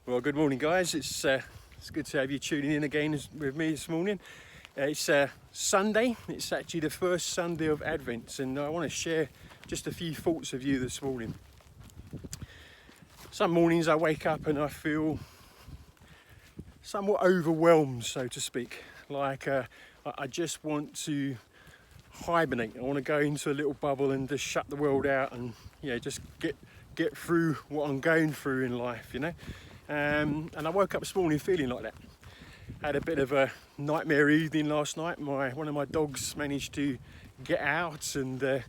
Well, good morning, guys. It's good to have you tuning in again with me this morning. It's Sunday. It's actually the first Sunday of Advent, and I want to share just a few thoughts with you this morning. Some mornings I wake up and I feel somewhat overwhelmed, so to speak. Like I just want to hibernate. I want to go into a little bubble and just shut the world out and just get through what I'm going through in life, And I woke up this morning feeling like that. Had a bit of a nightmare evening last night. One of my dogs managed to get out, and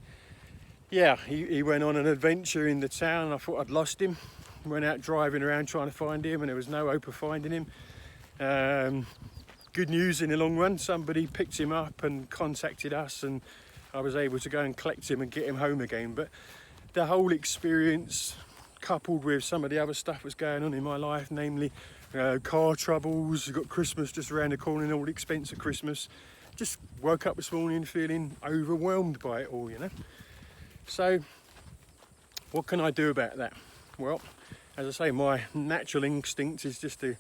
he went on an adventure in the town. I thought I'd lost him. Went out driving around trying to find him, and there was no hope of finding him. Good news in the long run, somebody picked him up and contacted us, and I was able to go and collect him and get him home again. But the whole experience, coupled with some of the other stuff that's going on in my life, namely car troubles, you've got Christmas just around the corner and all the expense of Christmas, just woke up this morning feeling overwhelmed by it all, So what can I do about that? Well, as I say, my natural instinct is just to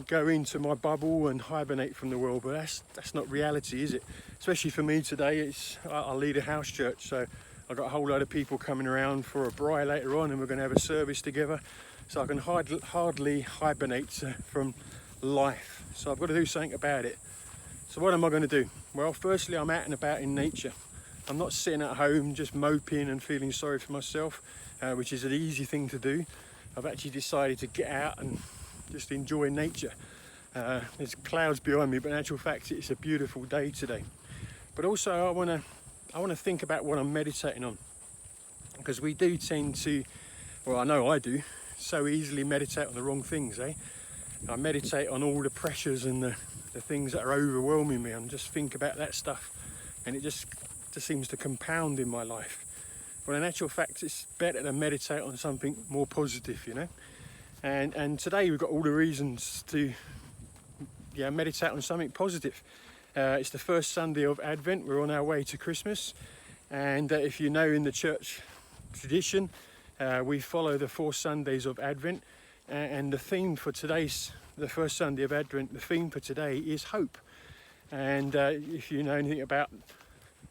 go into my bubble and hibernate from the world, but that's not reality, is it? Especially for me today. I lead a house church, so I've got a whole load of people coming around for a braai later on, and we're going to have a service together. So I can hardly hibernate from life. So I've got to do something about it. So what am I going to do? Well, firstly, I'm out and about in nature. I'm not sitting at home just moping and feeling sorry for myself, which is an easy thing to do. I've actually decided to get out and just enjoy nature. There's clouds behind me, but in actual fact, it's a beautiful day today. But also, I want to think about what I'm meditating on, because we do tend to, well, I know I do, so easily meditate on the wrong things, I meditate on all the pressures and the things that are overwhelming me, and just think about that stuff, and it just seems to compound in my life. Well, in actual fact, it's better to meditate on something more positive, And today we've got all the reasons to meditate on something positive. It's the first Sunday of Advent. We're on our way to Christmas, and if you know, in the church tradition, we follow the 4 Sundays of Advent, and the theme for the first Sunday of Advent, the theme for today is hope. And if you know anything about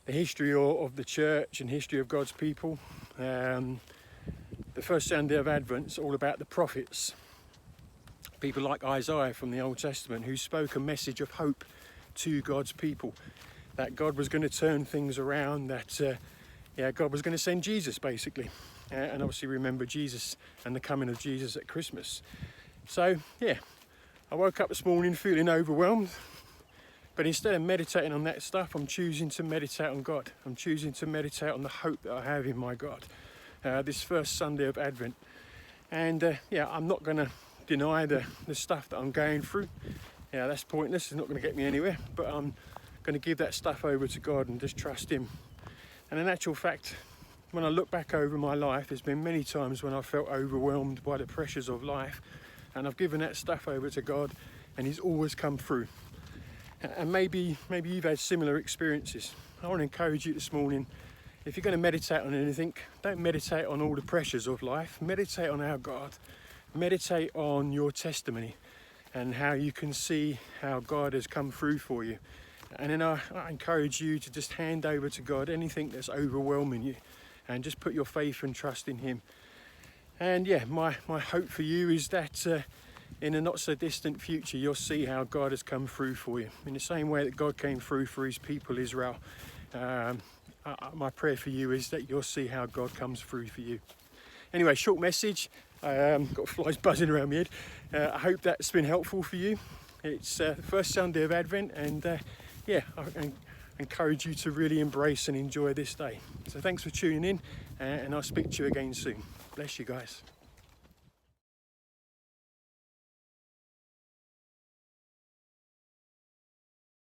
the history of the church and history of God's people, the first Sunday of Advent is all about the prophets, people like Isaiah from the Old Testament, who spoke a message of hope to God's people, that God was going to turn things around, that God was going to send Jesus, basically, and obviously remember Jesus and the coming of Jesus at Christmas. So I woke up this morning feeling overwhelmed, but instead of meditating on that stuff, I'm choosing to meditate on God. I'm choosing to meditate on the hope that I have in my God, this first Sunday of Advent. And I'm not going to deny the stuff that I'm going through. That's pointless. It's not going to get me anywhere. But I'm going to give that stuff over to God and just trust Him. And in actual fact, when I look back over my life, there's been many times when I felt overwhelmed by the pressures of life, and I've given that stuff over to God, and He's always come through. And maybe you've had similar experiences. I want to encourage you this morning, if you're going to meditate on anything, don't meditate on all the pressures of life. Meditate on our God. Meditate on your testimony and how you can see how God has come through for you. And then I encourage you to just hand over to God anything that's overwhelming you, and just put your faith and trust in Him. And my hope for you is that in a not so distant future, you'll see how God has come through for you in the same way that God came through for His people Israel. My prayer for you is that you'll see how God comes through for you. Anyway, short message. Got flies buzzing around my head. I hope that's been helpful for you. It's the first Sunday of Advent, and I encourage you to really embrace and enjoy this day. So thanks for tuning in, and I'll speak to you again soon. Bless you guys.